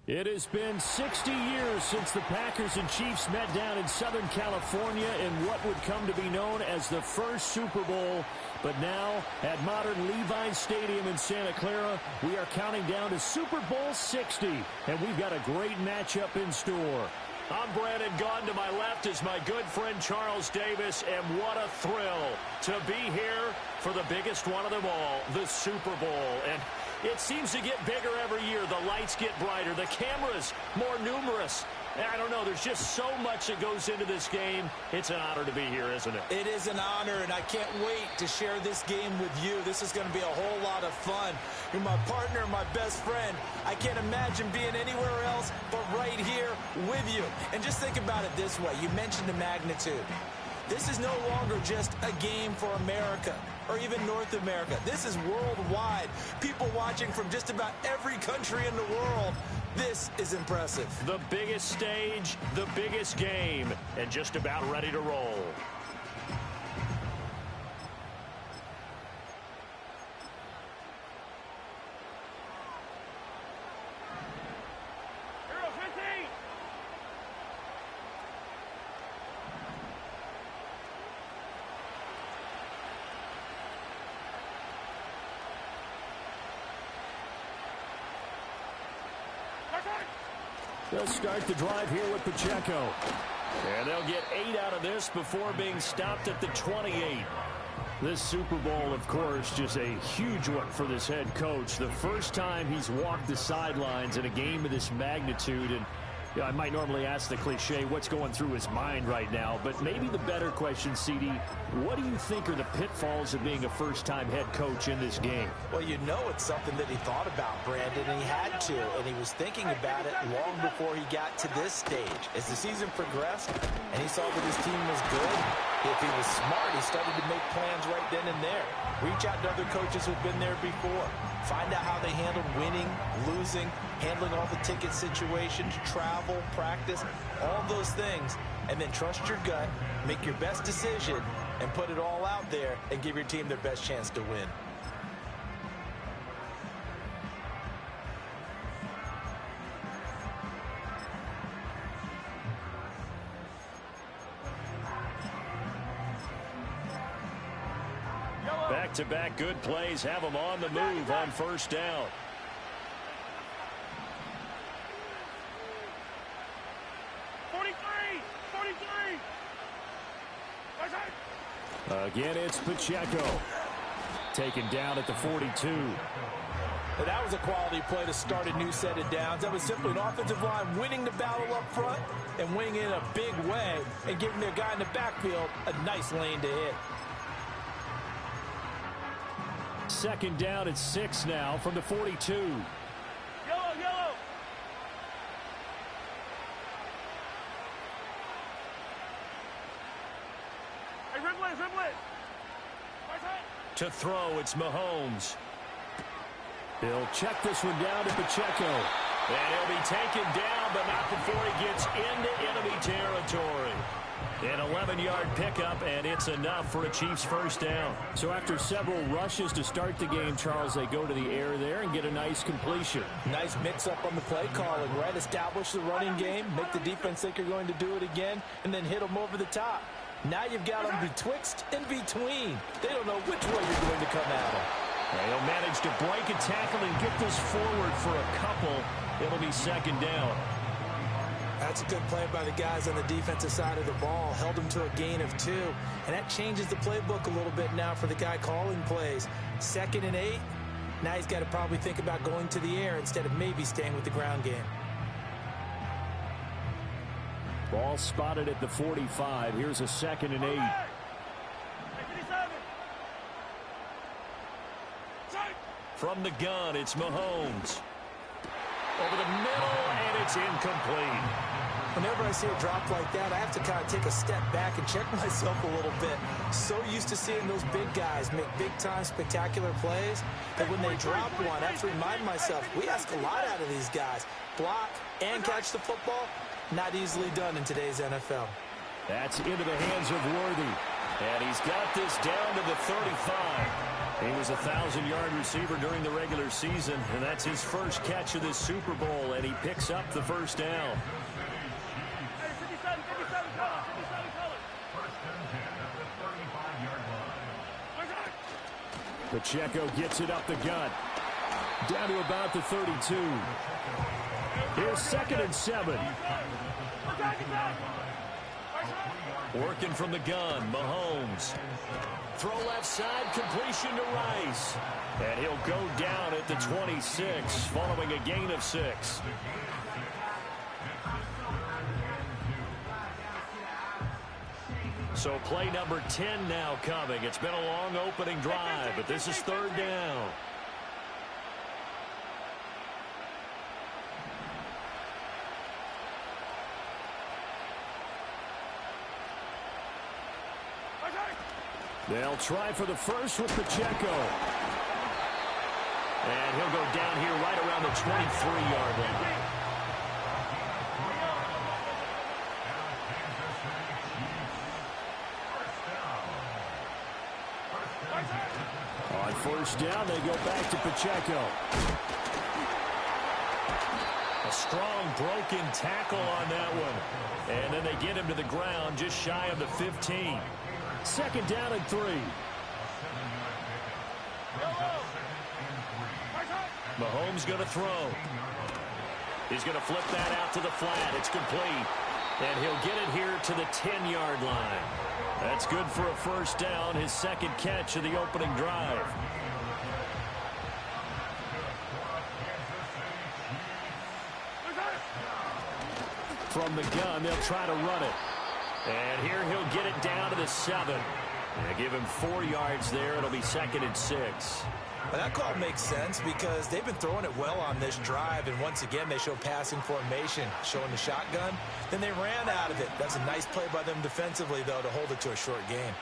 It has been 60 years since the Packers and Chiefs met down in Southern California in what would come to be known as the first Super Bowl. But now, at modern Levi's Stadium in Santa Clara, we are counting down to Super Bowl 60, and we've got a great matchup in store. I'm Brandon Gaudin. To my left is my good friend Charles Davis, and what a thrill to be here for the biggest one of them all, the Super Bowl. And it seems to get bigger every year. The lights get brighter. The cameras more numerous. I don't know. There's just so much that goes into this game. It's an honor to be here, isn't it? It is an honor, and I can't wait to share this game with you. This is going to be a whole lot of fun. You're my partner, my best friend. I can't imagine being anywhere else but right here with you. And just think about it this way. You mentioned the magnitude. This is no longer just a game for America or even North America. This is worldwide. People watching from just about every country in the world. This is impressive. The biggest stage, the biggest game, and just about ready to roll. They'll start the drive here with Pacheco. And they'll get 8 out of this before being stopped at the 28. This Super Bowl, of course, just a huge one for this head coach. The first time he's walked the sidelines in a game of this magnitude. And I might normally ask the cliche, what's going through his mind right now? But maybe the better question, CD, what do you think are the pitfalls of being a first-time head coach in this game? Well, you know it's something that he thought about, Brandon, and he had to. And he was thinking about it long before he got to this stage. As the season progressed and he saw that his team was good, if he was smart, he started to make plans right then and there. Reach out to other coaches who've been there before. Find out how they handled winning, losing, handling all the ticket situations, travel, practice, all those things. And then trust your gut, make your best decision, and put it all out there and give your team their best chance to win. Back-to-back good plays have them on the move on first down. Again, it's Pacheco. Taken down at the 42. And that was a quality play to start a new set of downs. That was simply an offensive line winning the battle up front and winning it in a big way and giving their guy in the backfield a nice lane to hit. Second down at 6 now from the 42. Yellow. Hey, dribble it. To throw, it's Mahomes. He'll check this one down to Pacheco. And he'll be taken down, but not before he gets into enemy territory. An 11-yard pickup, and it's enough for a Chiefs first down. So after several rushes to start the game, Charles, they go to the air there and get a nice completion. Nice mix-up on the play calling, right? Establish the running game, make the defense think you're going to do it again, and then hit them over the top. Now you've got them betwixt and between. They don't know which way you're going to come at them. They'll manage to break a tackle and get this forward for a couple. It'll be second down. That's a good play by the guys on the defensive side of the ball. Held them to a gain of 2. And that changes the playbook a little bit now for the guy calling plays. 2nd and 8. Now he's got to probably think about going to the air instead of maybe staying with the ground game. Ball spotted at the 45. Here's a 2nd and 8. From the gun, it's Mahomes. Over the middle, and it's incomplete. Whenever I see a drop like that, I have to kind of take a step back and check myself a little bit. So used to seeing those big guys make big-time spectacular plays that when they drop one, I have to remind myself, we ask a lot out of these guys. Block and catch the football, not easily done in today's NFL. That's into the hands of Worthy. And he's got this down to the 35. He was a 1,000-yard receiver during the regular season, and that's his first catch of this Super Bowl, and he picks up the first down. Hey, 57 colors, 57 colors. Pacheco gets it up the gut. Down to about the 32. Here's 2nd and 7. Working from the gun, Mahomes. Throw left side, completion to Rice. And he'll go down at the 26, following a gain of 6. So play number 10 now coming. It's been a long opening drive, but this is 3rd down. They'll try for the first with Pacheco. And he'll go down here right around the 23-yard line. On 1st down, they go back to Pacheco. A strong broken tackle on that one. And then they get him to the ground just shy of the 15. 2nd down and 3. Mahomes going to throw. He's going to flip that out to the flat. It's complete. And he'll get it here to the 10-yard line. That's good for a first down, his 2nd catch of the opening drive. From the gun, they'll try to run it. And here he'll get it down to the 7. And give him 4 yards there. It'll be 2nd and 6. Well, that call makes sense because they've been throwing it well on this drive, and once again they show passing formation, showing the shotgun. Then they ran out of it. That's a nice play by them defensively, though, to hold it to a short gain.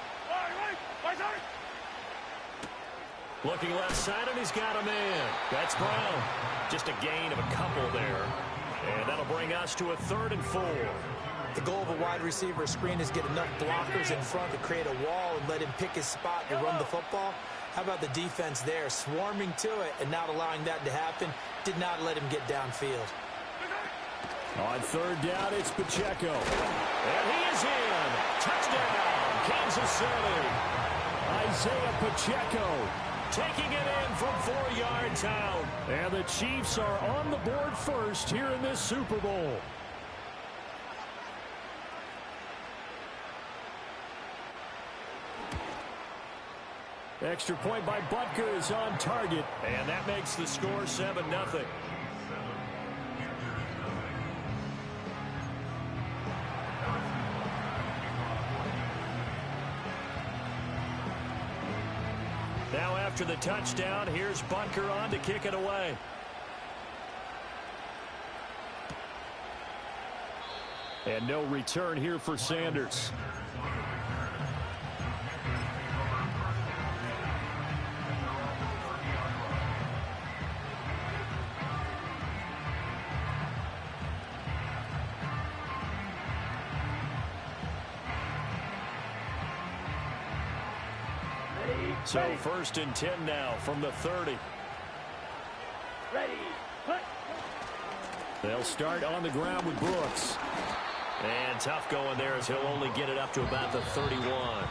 Looking left side, and he's got a man. That's Brown. Just a gain of a couple there. And that'll bring us to a 3rd and 4. The goal of a wide receiver screen is get enough blockers in front to create a wall and let him pick his spot to run the football. How about the defense there, swarming to it and not allowing that to happen? Did not let him get downfield. On 3rd down, it's Pacheco. And he is in. Touchdown, Kansas City. Isaiah Pacheco taking it in from 4 yards out. And the Chiefs are on the board first here in this Super Bowl. Extra point by Butker is on target, and that makes the score 7-0. Now after the touchdown, here's Butker on to kick it away. And no return here for Sanders. So 1st and 10 now from the 30. Ready. Put. They'll start on the ground with Brooks. And tough going there as he'll only get it up to about the 31.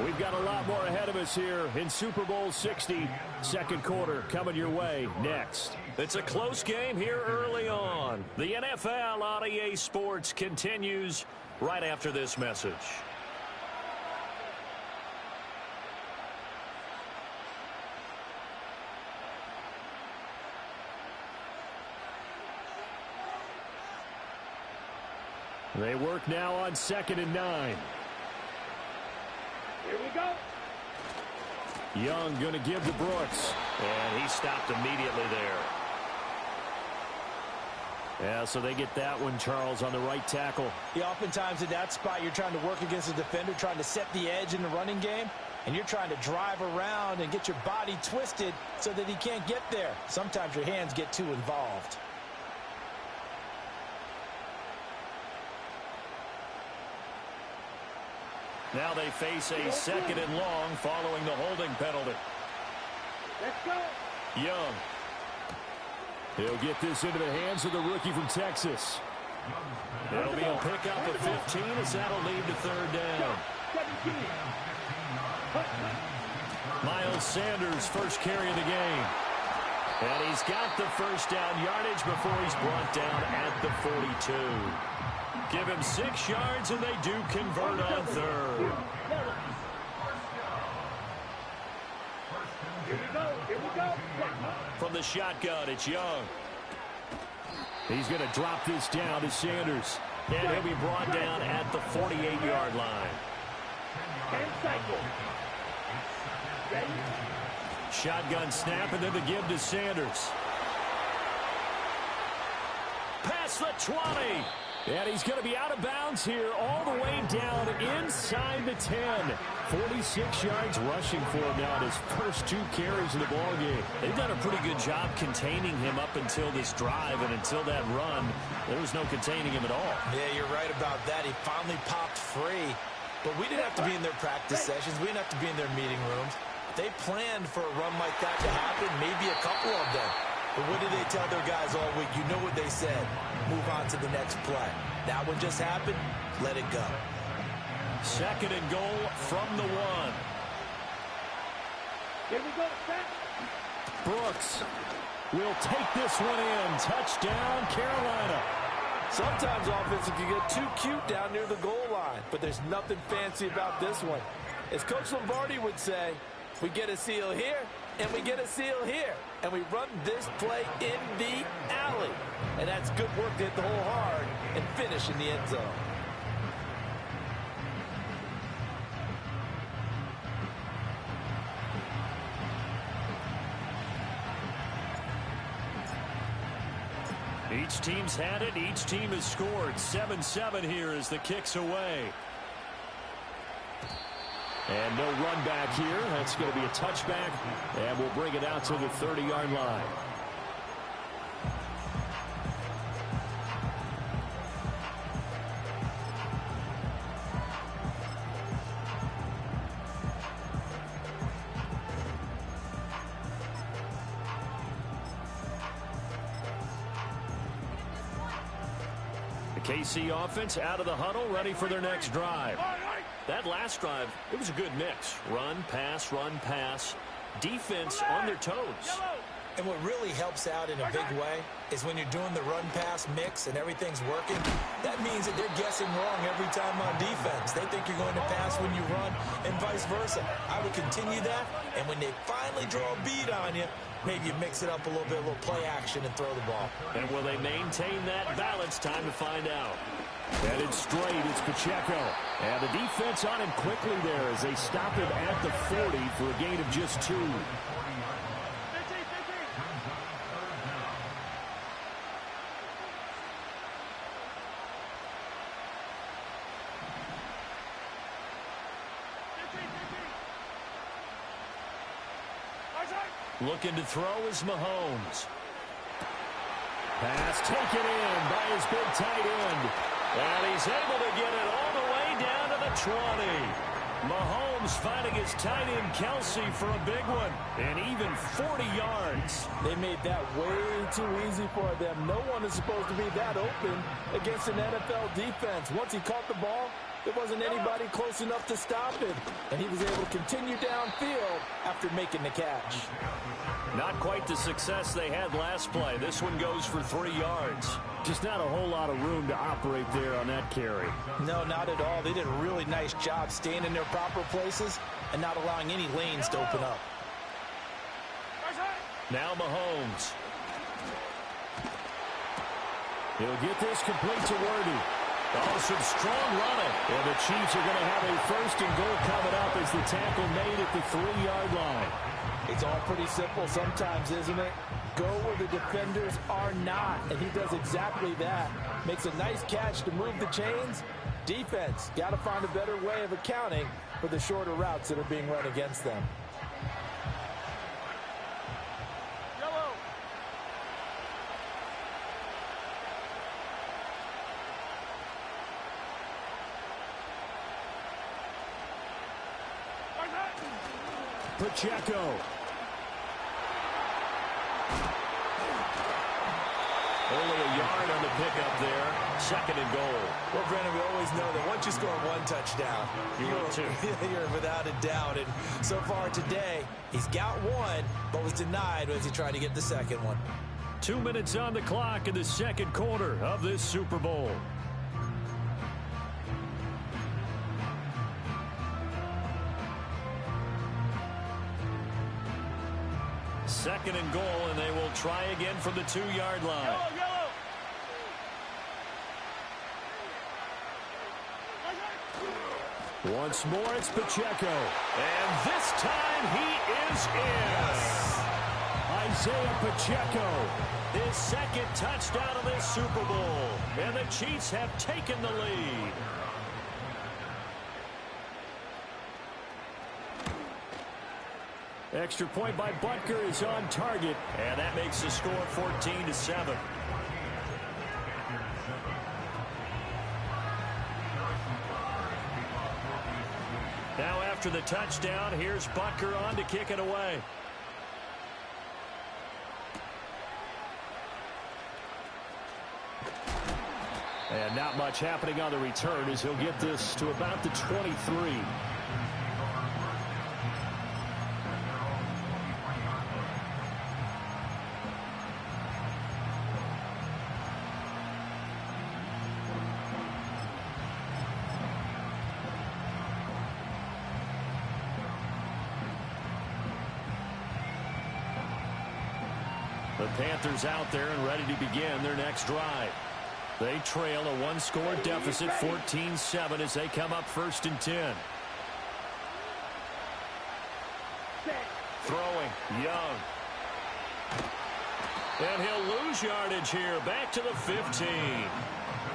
We've got a lot more ahead of us here in Super Bowl 60. 2nd quarter coming your way next. It's a close game here early on. The NFL on EA Sports continues right after this message. They work now on 2nd and 9. Here we go. Young going to give to Brooks. And he stopped immediately there. Yeah, so they get that one, Charles, on the right tackle. Yeah, oftentimes in that spot, you're trying to work against a defender, trying to set the edge in the running game, and you're trying to drive around and get your body twisted so that he can't get there. Sometimes your hands get too involved. Now they face a 2nd and long following the holding penalty. Let's go. Young. He'll get this into the hands of the rookie from Texas. It'll be a pickup of 15 as that'll lead to 3rd down. 17. Miles Sanders, first carry of the game. And he's got the first down yardage before he's brought down at the 42. Give him 6 yards, and they do convert on 3rd. Here we go. Here we go. From the shotgun, it's Young. He's going to drop this down to Sanders. And he'll be brought down at the 48-yard line. And cycle. Ready? Shotgun snap, and then the give to Sanders. Past the 20. And he's going to be out of bounds here all the way down inside the 10. 46 yards rushing for him now in his first 2 carries of the ballgame. They've done a pretty good job containing him up until this drive, and until that run, there was no containing him at all. Yeah, you're right about that. He finally popped free. But we didn't have to be in their practice sessions. We didn't have to be in their meeting rooms. They planned for a run like that to happen, maybe a couple of them. But what did they tell their guys all week? You know what they said. Move on to the next play. That one just happened. Let it go. 2nd and goal from the 1. Here we go. Set. Brooks will take this one in. Touchdown, Carolina. Sometimes offense can get too cute down near the goal line, but there's nothing fancy about this one. As Coach Lombardi would say, we get a seal here, and we get a seal here, and we run this play in the alley. And that's good work to hit the hole hard and finish in the end zone. Each team's had it. Each team has scored. 7-7 here as the kick's away. And no run back here. That's going to be a touchback. And we'll bring it out to the 30-yard line. KC offense out of the huddle, ready for their next drive. That last drive, it was a good mix. Run, pass, defense on their toes. And what really helps out in a big way is when you're doing the run-pass mix and everything's working, that means that they're guessing wrong every time on defense. They think you're going to pass when you run and vice versa. I would continue that, and when they finally draw a bead on you, maybe you mix it up a little bit, a little play action, and throw the ball. And will they maintain that balance? Time to find out. Headed straight, it's Pacheco. And the defense on him quickly there as they stop him at the 40 for a gain of just 2. Looking to throw is Mahomes. Pass taken in by his big tight end. And he's able to get it all the way down to the 20. Mahomes finding his tight end Kelsey for a big one. And even 40 yards. They made that way too easy for them. No one is supposed to be that open against an NFL defense. Once he caught the ball, there wasn't anybody close enough to stop him. And he was able to continue downfield after making the catch. Not quite the success they had last play. This one goes for 3 yards. Just not a whole lot of room to operate there on that carry. No, not at all. They did a really nice job staying in their proper places and not allowing any lanes to open up. Now Mahomes. He'll get this complete to Worthy. Oh, some strong running. And the Chiefs are going to have a 1st and goal coming up as the tackle made at the 3-yard line. It's all pretty simple sometimes, isn't it? Go where the defenders are not, and he does exactly that. Makes a nice catch to move the chains. Defense, got to find a better way of accounting for the shorter routes that are being run against them. Pacheco. Only a yard on the pickup there. 2nd and goal. Well, Brandon, we always know that once you score one touchdown, you're without a doubt. And so far today, he's got one, but was denied as he tried to get the second one. 2 minutes on the clock in the second quarter of this Super Bowl. Second and goal, and they will try again from the 2-yard line. Yellow. Once more, it's Pacheco. And this time, he is in. Yes. Isaiah Pacheco, his 2nd touchdown of this Super Bowl. And the Chiefs have taken the lead. Extra point by Butker is on target, and that makes the score 14-7. Now after the touchdown, here's Butker on to kick it away. And not much happening on the return as he'll get this to about the 23. The Panthers out there and ready to begin their next drive. They trail a 1-score deficit, 14-7, as they come up 1st and 10. Throwing, Young. And he'll lose yardage here, back to the 15.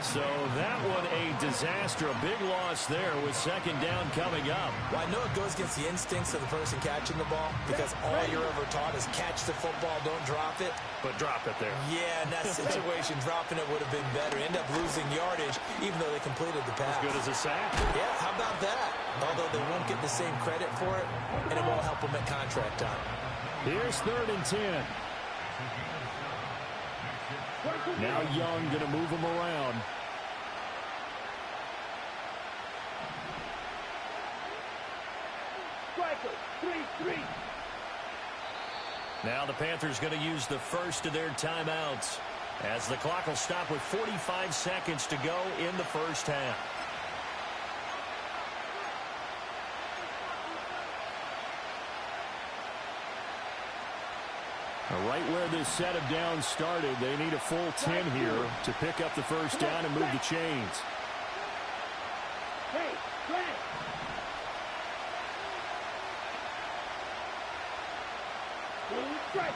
So that one a disaster, a big loss there with 2nd down coming up. Well, I know it goes against the instincts of the person catching the ball because all you're ever taught is catch the football, don't drop it. But drop it there. Yeah, in that situation, dropping it would have been better. End up losing yardage even though they completed the pass. As good as a sack. Yeah, how about that? Although they won't get the same credit for it, and it won't help them at contract time. Here's 3rd and 10. Now Young going to move him around. Striker, 3-3. Now the Panthers going to use the first of their timeouts as the clock will stop with 45 seconds to go in the first half. Right where this set of downs started, they need a full 10 here to pick up the first down and move the chains. Hey, flag. Strike.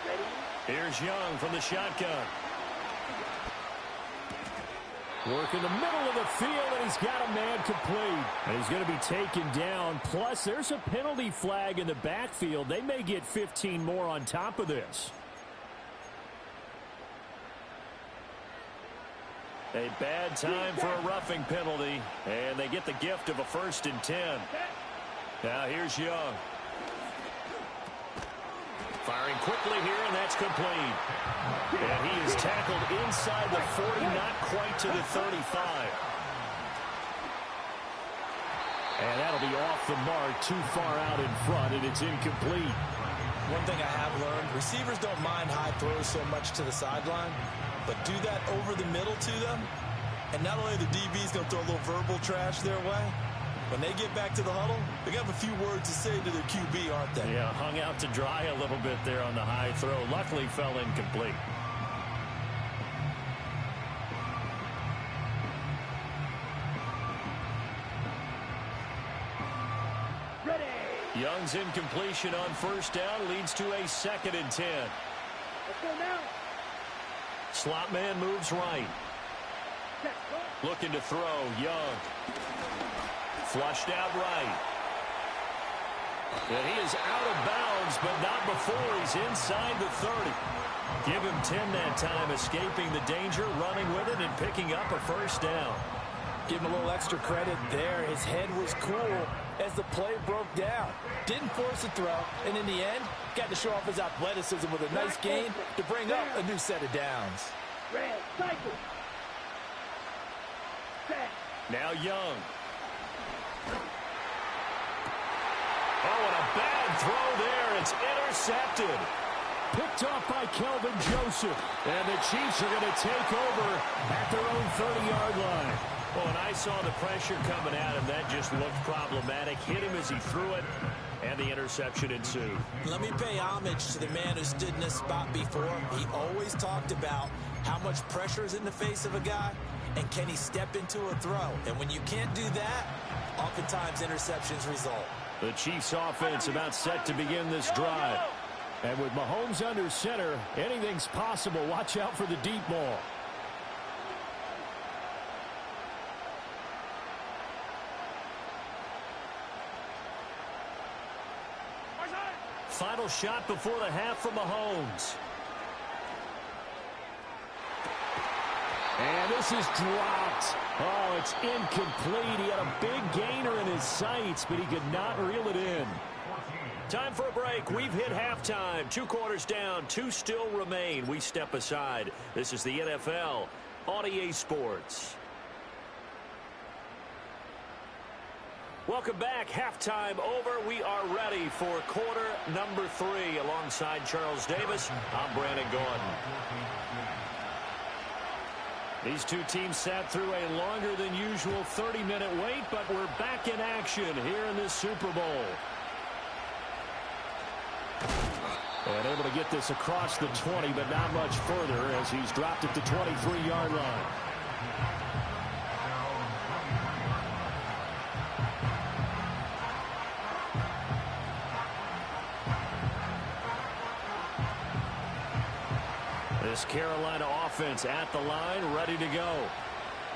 Ready? Here's Young from the shotgun. Work in the middle of the field, and he's got a man complete. And he's going to be taken down. Plus, there's a penalty flag in the backfield. They may get 15 more on top of this. A bad time for a roughing penalty, and they get the gift of a 1st and 10. Now here's Young. Firing quickly here, and that's complete. And he is tackled inside the 40, not quite to the 35. And that'll be off the mark, too far out in front, and it's incomplete. One thing I have learned, receivers don't mind high throws so much to the sideline, but do that over the middle to them, and not only the DB's going to throw a little verbal trash their way, when they get back to the huddle, they got a few words to say to their QB, aren't they? Yeah, hung out to dry a little bit there on the high throw. Luckily fell incomplete. Ready. Young's incompletion on 1st down leads to a 2nd and 10. Let's go now. Slot man moves right. Looking to throw, Young. Flushed out right. And he is out of bounds, but not before he's inside the 30. Give him 10 that time, escaping the danger, running with it, and picking up a 1st down. Give him a little extra credit there. His head was cool, as the play broke down. Didn't force a throw, and in the end, got to show off his athleticism with a nice gain to bring up a new set of downs. Red cycle. Set. Now Young. Oh, and a bad throw there. It's intercepted. Picked off by Kelvin Joseph. And the Chiefs are going to take over at their own 30-yard line. Well, when I saw the pressure coming at him, that just looked problematic. Hit him as he threw it, and the interception ensued. Let me pay homage to the man who stood in this spot before. He always talked about how much pressure is in the face of a guy, and can he step into a throw. And when you can't do that, oftentimes interceptions result. The Chiefs offense about set to begin this drive. And with Mahomes under center, anything's possible. Watch out for the deep ball. Final shot before the half from Mahomes. And this is dropped. Oh, it's incomplete. He had a big gainer in his sights, but he could not reel it in. Time for a break. We've hit halftime. 2 quarters down. 2 still remain. We step aside. This is the NFL on EA Sports. Welcome back. Halftime over. We are ready for quarter number 3. Alongside Charles Davis, I'm Brandon Gordon. These two teams sat through a longer than usual 30-minute wait, but we're back in action here in this Super Bowl. And able to get this across the 20, but not much further as he's dropped at the 23-yard line. This Carolina offense at the line, ready to go.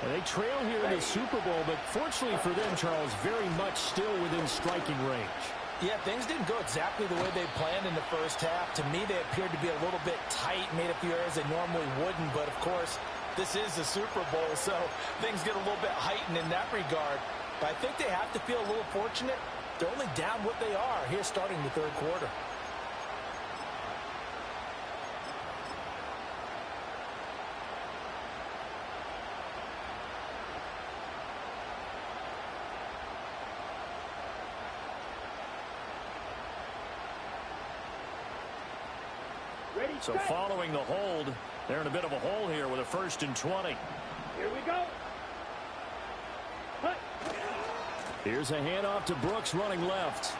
And they trail here in the Super Bowl, but fortunately for them, Charles, very much still within striking range. Yeah, things didn't go exactly the way they planned in the first half. To me, they appeared to be a little bit tight, made a few errors they normally wouldn't. But, of course, this is the Super Bowl, so things get a little bit heightened in that regard. But I think they have to feel a little fortunate. They're only down what they are here starting the third quarter. So following the hold, they're in a bit of a hole here with a 1st and 20. Here we go. Cut. Here's a handoff to Brooks running left.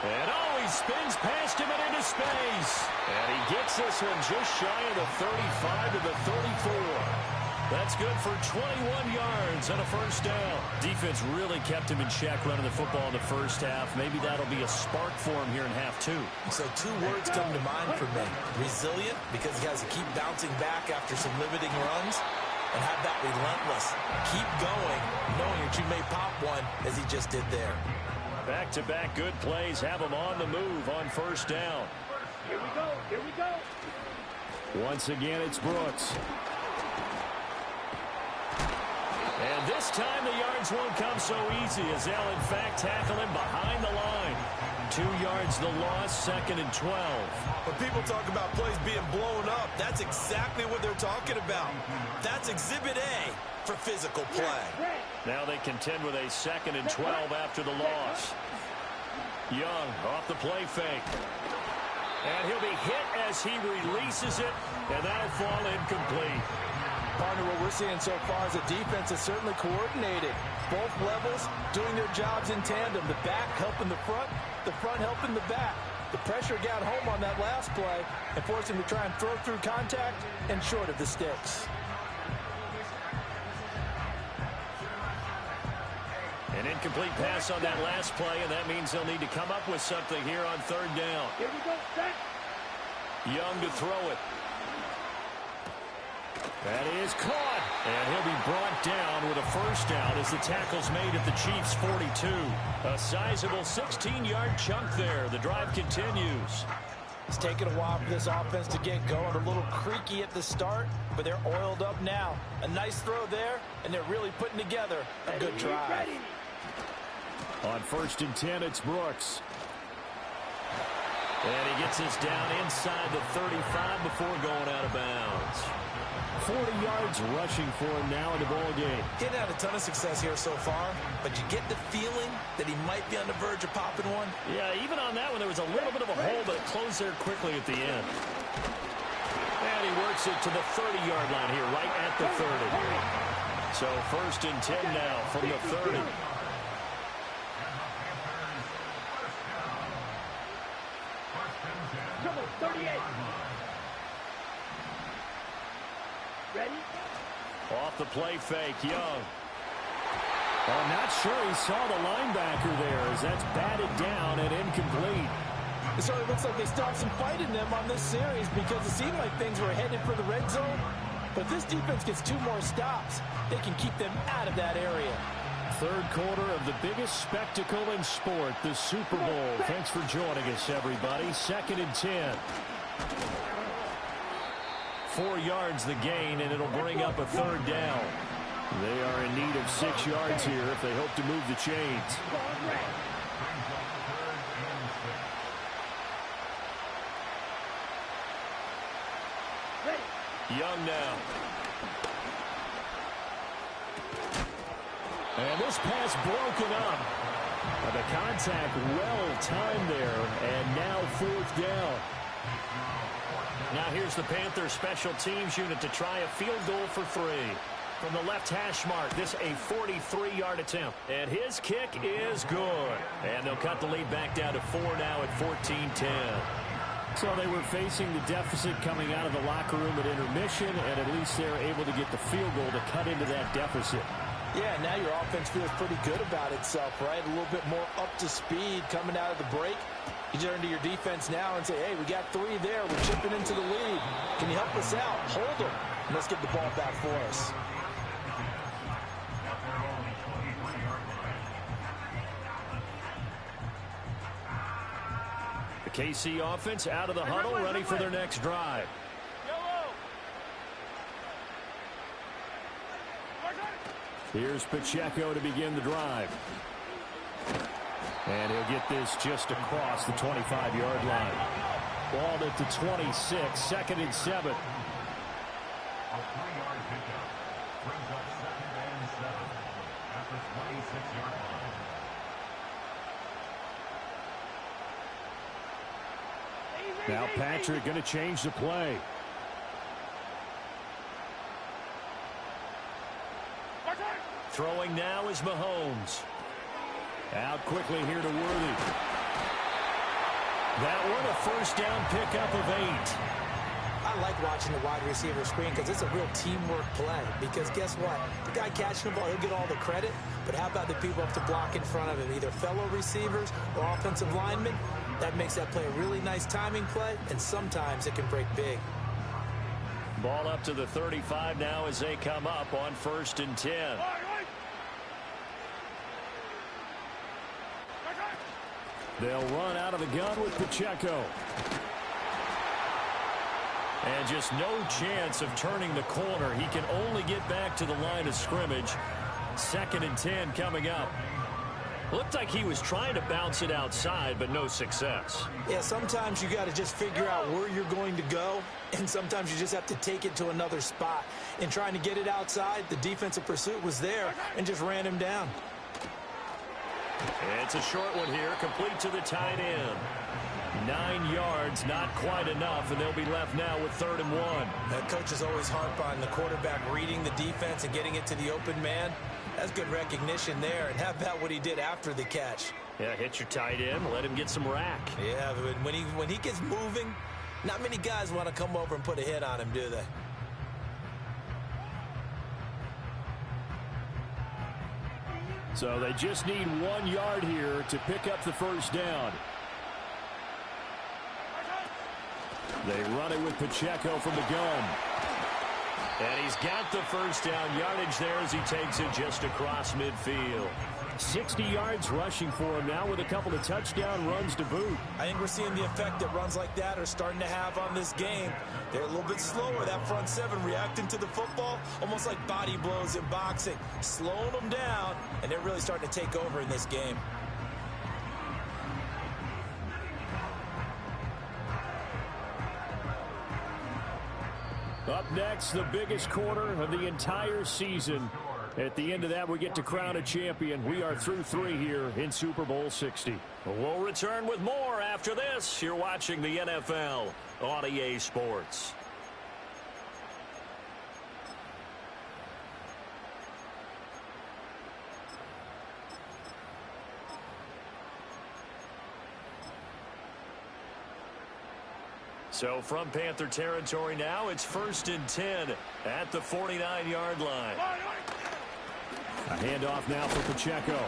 And oh, he spins past him and into space. And he gets this one just shy of the 35 to the 34. That's good for 21 yards and a 1st down. Defense really kept him in check running the football in the first half. Maybe that'll be a spark for him here in half 2. So 2 words come to mind for me. Resilient, because he has to keep bouncing back after some limiting runs. And have that relentless. Keep going, knowing that you may pop one, as he just did there. Back-to-back good plays have him on the move on 1st down. Here we go. Here we go. Once again, it's Brooks. And this time the yards won't come so easy as they'll in fact tackle him behind the line. 2 yards the loss, 2nd and 12. When people talk about plays being blown up, that's exactly what they're talking about. That's Exhibit A for physical play. Now they contend with a 2nd and 12 after the loss. Young off the play fake. And he'll be hit as he releases it, and that'll fall incomplete. Partner, what we're seeing so far is the defense is certainly coordinated. Both levels doing their jobs in tandem. The back helping the front helping the back. The pressure got home on that last play and forced him to try and throw through contact and short of the sticks. An incomplete pass on that last play, and that means they'll need to come up with something here on 3rd down. Here we go. Set. Young to throw it. That is caught, and he'll be brought down with a 1st down as the tackle's made at the Chiefs' 42. A sizable 16-yard chunk there. The drive continues. It's taken a while for this offense to get going. A little creaky at the start, but they're oiled up now. A nice throw there, and they're really putting together a good drive. On 1st and 10, it's Brooks. And he gets this down inside the 35 before going out of bounds. 40 yards rushing for him now in the ball game. He hadn't had a ton of success here so far, but you get the feeling that he might be on the verge of popping one. Yeah, even on that one, there was a little bit of a hole, but it closed there quickly at the end. And he works it to the 30-yard line here, right at the 30. So 1st and 10 now from the 30. Come on, 38. Ready? Off the play fake, Young. I'm not sure he saw the linebacker there as that's batted down and incomplete. It certainly looks like they stopped some fight in them on this series because it seemed like things were headed for the red zone. But if this defense gets 2 more stops, they can keep them out of that area. Third quarter of the biggest spectacle in sport, the Super Bowl. Thanks for joining us, everybody. 2nd and 10. 4 yards the gain, and it'll bring up a 3rd down. They are in need of 6 yards here if they hope to move the chains. Young now. And this pass broken up. The contact well timed there, and now 4th down. Now here's the Panthers special teams unit to try a field goal for 3. From the left hash mark, this a 43-yard attempt. And his kick is good. And they'll cut the lead back down to 4 now at 14-10. So they were facing the deficit coming out of the locker room at intermission, and at least they're able to get the field goal to cut into that deficit. Yeah, now your offense feels pretty good about itself, right? A little bit more up to speed coming out of the break. You turn to your defense now and say, hey, we got 3 there. We're chipping into the lead. Can you help us out? Hold them. And let's get the ball back for us. The KC offense out of the huddle, ready for their next drive. Here's Pacheco to begin the drive. And he'll get this just across the 25-yard line. Balled at the 26, 2nd and 7. A 3-yard pickup brings up 2nd and 7 at the 26-yard line. Now Patrick going to change the play. Throwing now is Mahomes. Out quickly here to Worthy. That one a 1st down pickup of 8. I like watching the wide receiver screen because it's a real teamwork play. Because guess what? The guy catching the ball, he'll get all the credit. But how about the people up to block in front of him? Either fellow receivers or offensive linemen. That makes that play a really nice timing play. And sometimes it can break big. Ball up to the 35 now as they come up on 1st and 10. They'll run out of the gun with Pacheco. And just no chance of turning the corner. He can only get back to the line of scrimmage. 2nd and 10 coming up. Looked like he was trying to bounce it outside, but no success. Yeah, sometimes you got to just figure out where you're going to go, and sometimes you just have to take it to another spot. In trying to get it outside, the defensive pursuit was there and just ran him down. It's a short one here, complete to the tight end. 9 yards, not quite enough, and they'll be left now with 3rd and 1. Coaches always harp on the quarterback reading the defense and getting it to the open man. That's good recognition there. And how about what he did after the catch? Yeah, hit your tight end, let him get some rack. Yeah, but when he gets moving, not many guys want to come over and put a hit on him, do they? So they just need 1 yard here to pick up the 1st down. They run it with Pacheco from the gun. And he's got the 1st down yardage there as he takes it just across midfield. 60 yards rushing for him now with a couple of touchdown runs to boot. I think we're seeing the effect that runs like that are starting to have on this game. They're a little bit slower, that front 7, reacting to the football, almost like body blows in boxing, slowing them down, and they're really starting to take over in this game. Up next, the biggest quarter of the entire season. At the end of that, we get to crown a champion. We are through 3 here in Super Bowl 60. We'll return with more after this. You're watching the NFL on EA Sports. So from Panther territory now, it's 1st and 10 at the 49-yard line. A handoff now for Pacheco.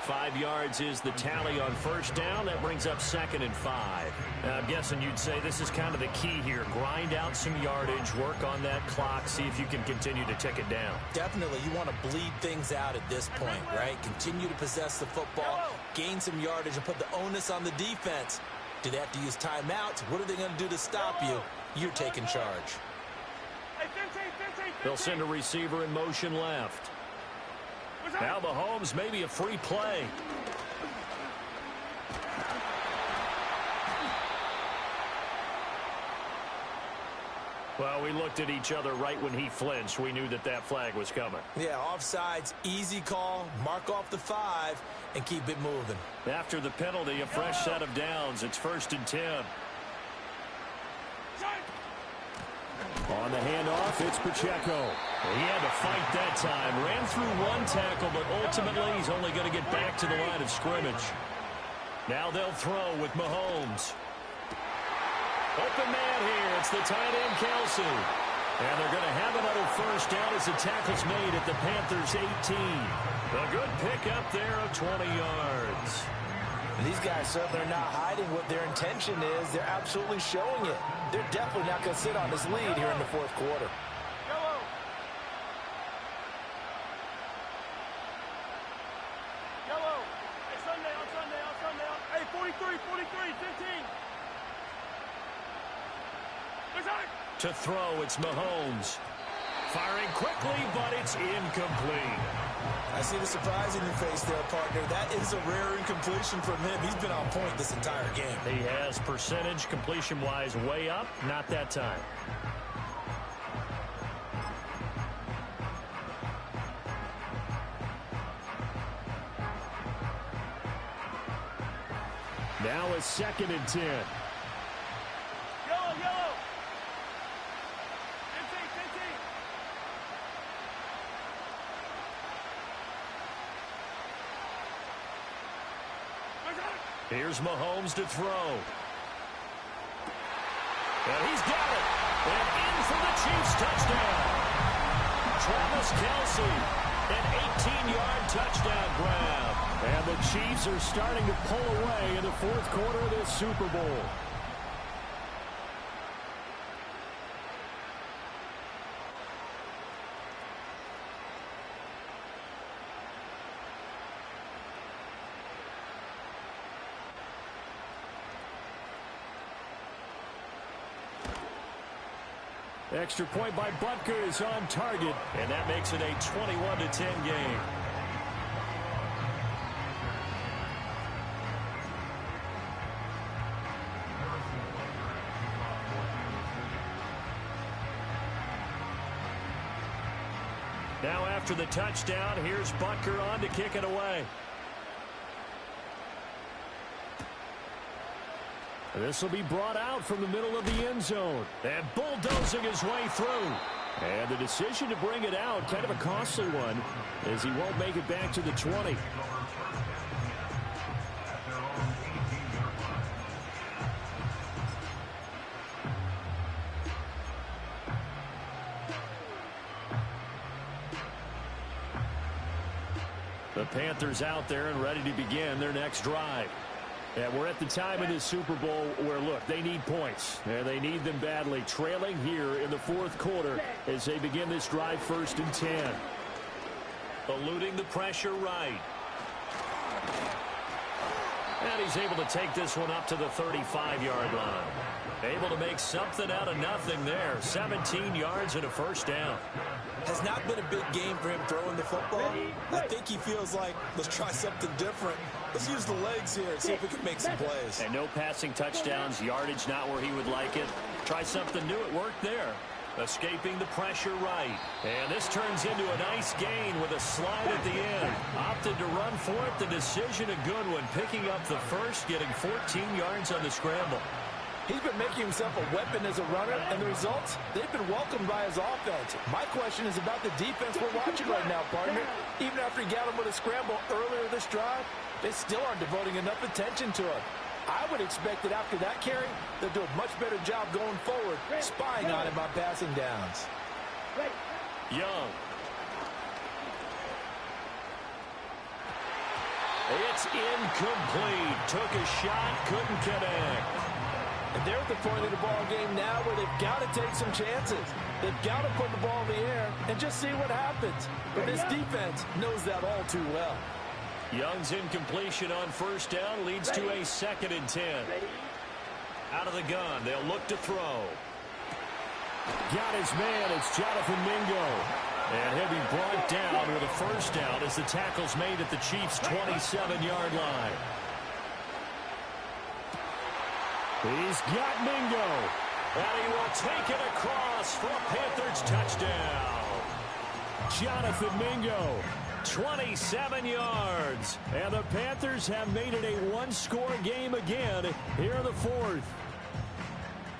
5 yards is the tally on first down. That brings up 2nd and 5. Now, I'm guessing you'd say this is kind of the key here. Grind out some yardage, work on that clock, see if you can continue to tick it down. Definitely, you want to bleed things out at this point, right? Continue to possess the football, gain some yardage, and put the onus on the defense. Do they have to use timeouts? What are they going to do to stop you? You're taking charge. They'll send a receiver in motion left. Now Mahomes, maybe a free play. Well, we looked at each other right when he flinched. We knew that that flag was coming. Yeah, offsides, easy call, mark off the 5, and keep it moving. After the penalty, a fresh set of downs. It's 1st and 10. On the handoff, it's Pacheco. He had to fight that time. Ran through 1 tackle, but ultimately he's only going to get back to the line of scrimmage. Now they'll throw with Mahomes. Open man here. It's the tight end, Kelsey. And they're going to have another first down as the tackle's made at the Panthers' 18. A good pickup there of 20 yards. These guys certainly are not hiding what their intention is. They're absolutely showing it. They're definitely not going to sit on this lead here in the 4th quarter. Yellow. Yellow. Hey, Sunday, on Sunday, on Sunday. Hey, 43, 15. To throw, it's Mahomes. Firing quickly, but it's incomplete. I see the surprise in your face there, partner. That is a rare incompletion from him. He's been on point this entire game. He has percentage completion-wise way up. Not that time. Now a 2nd and 10. Yellow. 15. Here's Mahomes to throw. And he's got it. And in for the Chiefs touchdown. Travis Kelce, an 18-yard touchdown grab. And the Chiefs are starting to pull away in the 4th quarter of this Super Bowl. Extra point by Butker is on target, and that makes it a 21-10 game. Now after the touchdown, here's Butker on to kick it away. This will be brought out from the middle of the end zone. And bulldozing his way through. And the decision to bring it out, kind of a costly one, as he won't make it back to the 20. The Panthers out there and ready to begin their next drive. And we're at the time in this Super Bowl where, look, they need points. And they need them badly. Trailing here in the 4th quarter as they begin this drive 1st and 10. Eluding the pressure right. And he's able to take this one up to the 35-yard line. Able to make something out of nothing there. 17 yards and a first down. Has not been a big game for him throwing the football. I think he feels like, let's try something different. Let's use the legs here and see if we can make some plays. And no passing touchdowns, yardage not where he would like it. Try something new. It worked there. Escaping the pressure right. And this turns into a nice gain with a slide at the end. Opted to run for it. The decision a good one. Picking up the first, getting 14 yards on the scramble. He's been making himself a weapon as a runner, and the results, they've been welcomed by his offense. My question is about the defense we're watching right now, partner. Even after he got him with a scramble earlier this drive, they still aren't devoting enough attention to him. I would expect that after that carry, they'll do a much better job going forward, spying on him on passing downs. Young. It's incomplete. Took a shot, couldn't connect. And they're at the point of the ball game now where they've got to take some chances. They've got to put the ball in the air and just see what happens. But this defense knows that all too well. Young's incompletion on first down leads to a 2nd and 10. Out of the gun, they'll look to throw. Got his man. It's Jonathan Mingo. And he'll be brought down with a first down as the tackle's made at the Chiefs' 27-yard line. He's got Mingo. And he will take it across for a Panthers touchdown. Jonathan Mingo, 27 yards. And the Panthers have made it a one-score game again here in the fourth.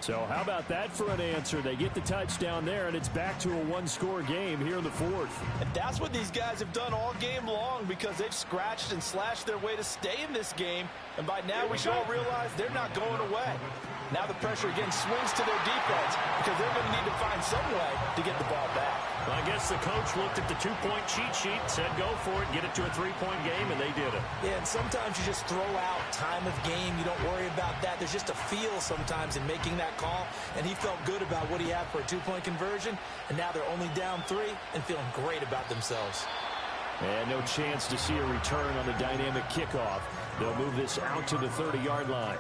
So how about that for an answer? They get the touchdown there, and it's back to a one-score game here in the fourth. And that's what these guys have done all game long because they've scratched and slashed their way to stay in this game. And by now we should all realize they're not going away. Now the pressure again swings to their defense because they're going to need to find some way to get the ball back. I guess the coach looked at the two-point cheat sheet, said go for it, get it to a three-point game, and they did it. Yeah, and sometimes you just throw out time of game. You don't worry about that. There's just a feel sometimes in making that call, and he felt good about what he had for a two-point conversion, and now they're only down 3 and feeling great about themselves. And no chance to see a return on the dynamic kickoff. They'll move this out to the 30-yard line.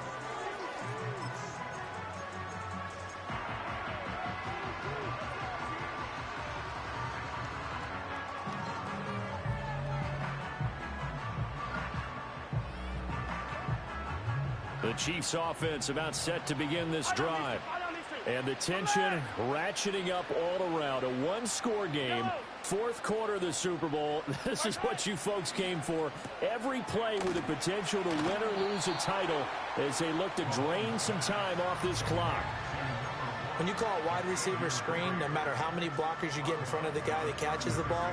The Chiefs offense about set to begin this drive. And the tension ratcheting up all around. A one-score game. Fourth quarter of the Super Bowl. This is what you folks came for. Every play with the potential to win or lose a title as they look to drain some time off this clock. When you call a wide receiver screen, no matter how many blockers you get in front of the guy that catches the ball,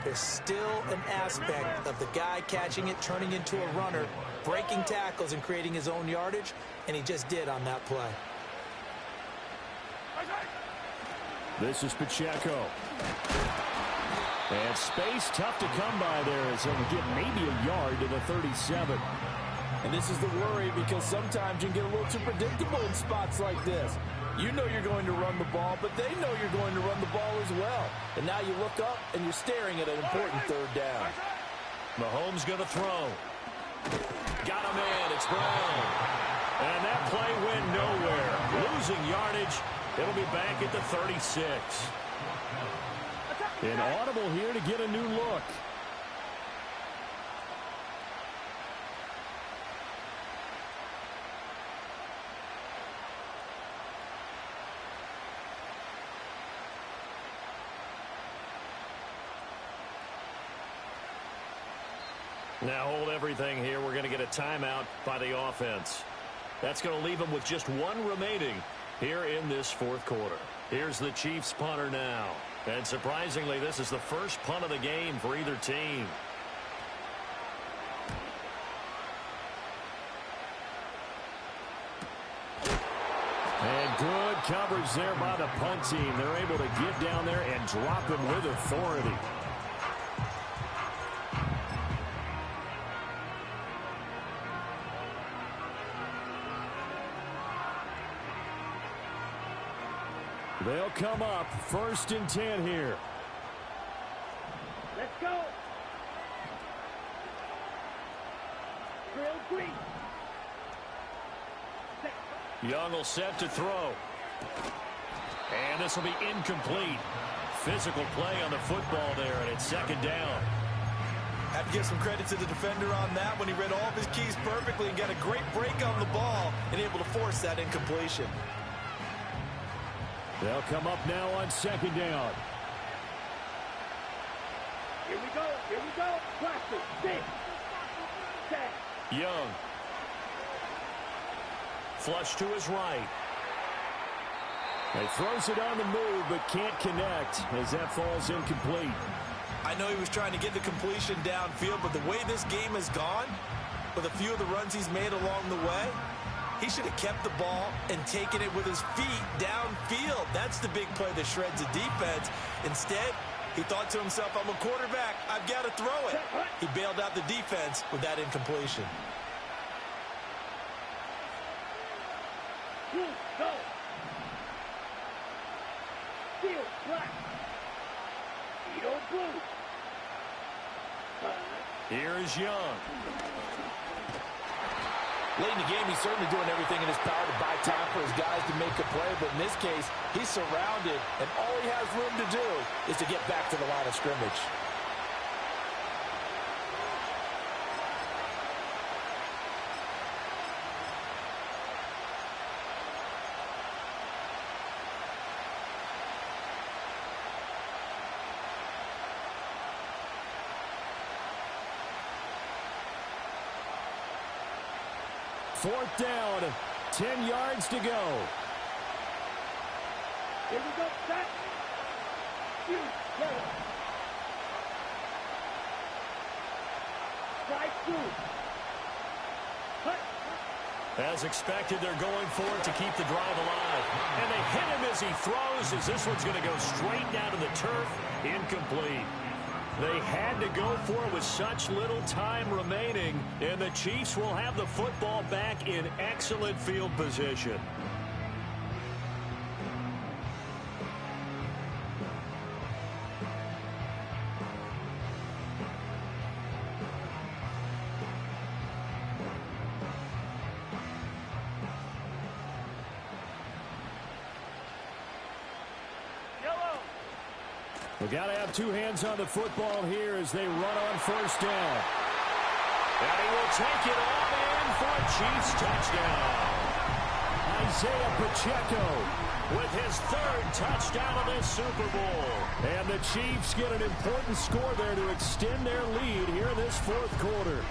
there's still an aspect of the guy catching it, turning into a runner, breaking tackles and creating his own yardage, and he just did on that play. This is Pacheco. And space tough to come by there as he'll get maybe a yard to the 37. And this is the worry because sometimes you can get a little too predictable in spots like this. You know you're going to run the ball, but they know you're going to run the ball as well. And now you look up and you're staring at an important third down. Mahomes going to throw. Got a man. It's Brown. And that play went nowhere. Losing yardage. It'll be back at the 36. An audible here to get a new look. Now hold everything here. We're going to get a timeout by the offense. That's going to leave them with just one remaining here in this fourth quarter. Here's the Chiefs punter now. And surprisingly, this is the first punt of the game for either team. And good coverage there by the punt team. They're able to get down there and drop him with authority. They'll come up 1st and 10 here. Let's go. Drill green. Young will set to throw. And this will be incomplete. Physical play on the football there, and it's 2nd down. Have to give some credit to the defender on that when he read all of his keys perfectly and got a great break on the ball and able to force that incompletion. They'll come up now on second down. Here we go. Here we go. Practice. 6. 10. Young. Flush to his right. He throws it on the move, but can't connect as that falls incomplete. I know he was trying to get the completion downfield, but the way this game has gone, with a few of the runs he's made along the way, he should have kept the ball and taken it with his feet downfield. That's the big play that shreds a defense. Instead, he thought to himself, I'm a quarterback, I've got to throw it. He bailed out the defense with that incompletion. Go. Field, black. Edo blue. Here is Young. Late in the game, he's certainly doing everything in his power to buy time for his guys to make a play, but in this case, he's surrounded, and all he has room to do is to get back to the line of scrimmage. Fourth down, 10 yards to go. Here we go. Set. Shoot. Go. Strike 2. Cut. As expected, they're going for it to keep the drive alive. And they hit him as he throws, as this one's going to go straight down to the turf. Incomplete. They had to go for it with such little time remaining, and the Chiefs will have the football back in excellent field position. We got to have two hands on the football here as they run on first down. And he will take it all in for a Chiefs touchdown. Isaiah Pacheco with his third touchdown of this Super Bowl. And the Chiefs get an important score there to extend their lead here in this fourth quarter.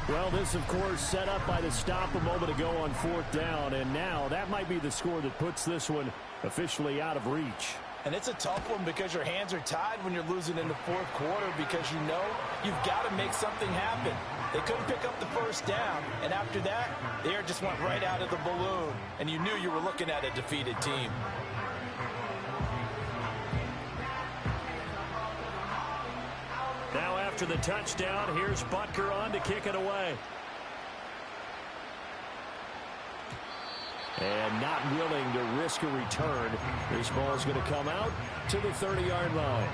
Well, this, of course, set up by the stop a moment ago on fourth down. And now that might be the score that puts this one officially out of reach. And it's a tough one because your hands are tied when you're losing in the fourth quarter because you know you've got to make something happen. They couldn't pick up the first down, and after that, the air just went right out of the balloon, and you knew you were looking at a defeated team. Now after the touchdown, here's Butker on to kick it away. And not willing to risk a return. This ball is going to come out to the 30-yard line.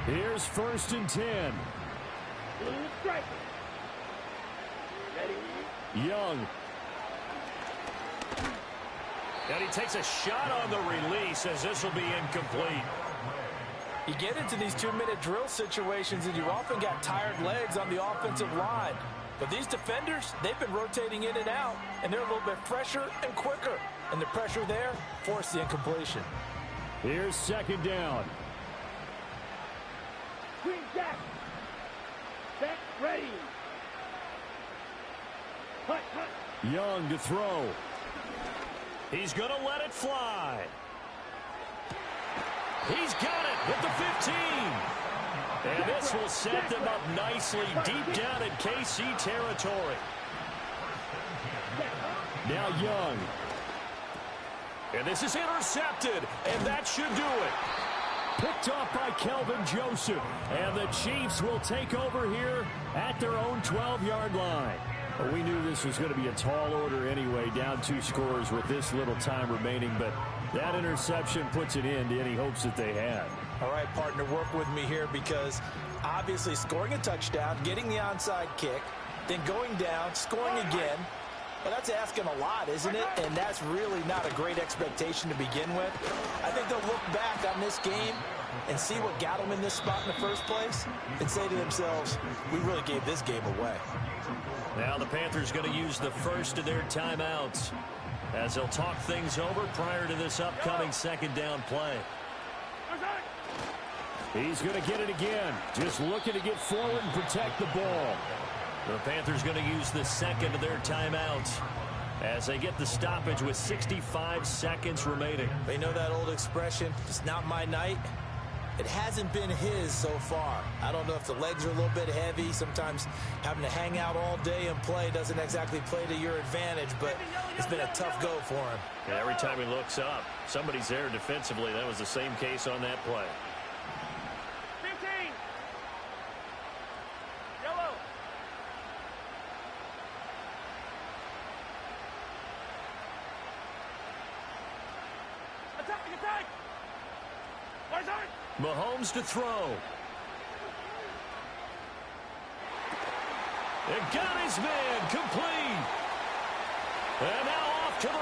Here's first and 10. Young. And he takes a shot on the release as this will be incomplete. You get into these two-minute drill situations and you've often got tired legs on the offensive line. But these defenders, they've been rotating in and out, and they're a little bit fresher and quicker. And the pressure there forced the incompletion. Here's second down. Green Jack. Set. Ready. Cut. Young to throw. He's going to let it fly. He's got it at the 15. And this will set them up nicely deep down in KC territory. Now Young. And this is intercepted, and that should do it. Picked off by Kelvin Joseph. And the Chiefs will take over here at their own 12-yard line. Well, we knew this was going to be a tall order anyway, down 2 scores with this little time remaining, but that interception puts an end to any hopes that they had. All right, partner, work with me here because obviously scoring a touchdown, getting the onside kick, then going down, scoring again. Well, that's asking a lot, isn't it? And that's really not a great expectation to begin with. I think they'll look back on this game and see what got them in this spot in the first place and say to themselves, we really gave this game away. Now the Panthers going to use the first of their timeouts as they'll talk things over prior to this upcoming second down play. He's going to get it again. Just looking to get forward and protect the ball. The Panthers going to use the second of their timeouts as they get the stoppage with 65 seconds remaining. You know that old expression, it's not my night? It hasn't been his so far. I don't know if the legs are a little bit heavy. Sometimes having to hang out all day and play doesn't exactly play to your advantage, but it's been a tough go for him. Yeah, every time he looks up, somebody's there defensively. That was the same case on that play. 15. Yellow. Attack, attack. Where's that? Mahomes to throw. It got his man complete. And now off to the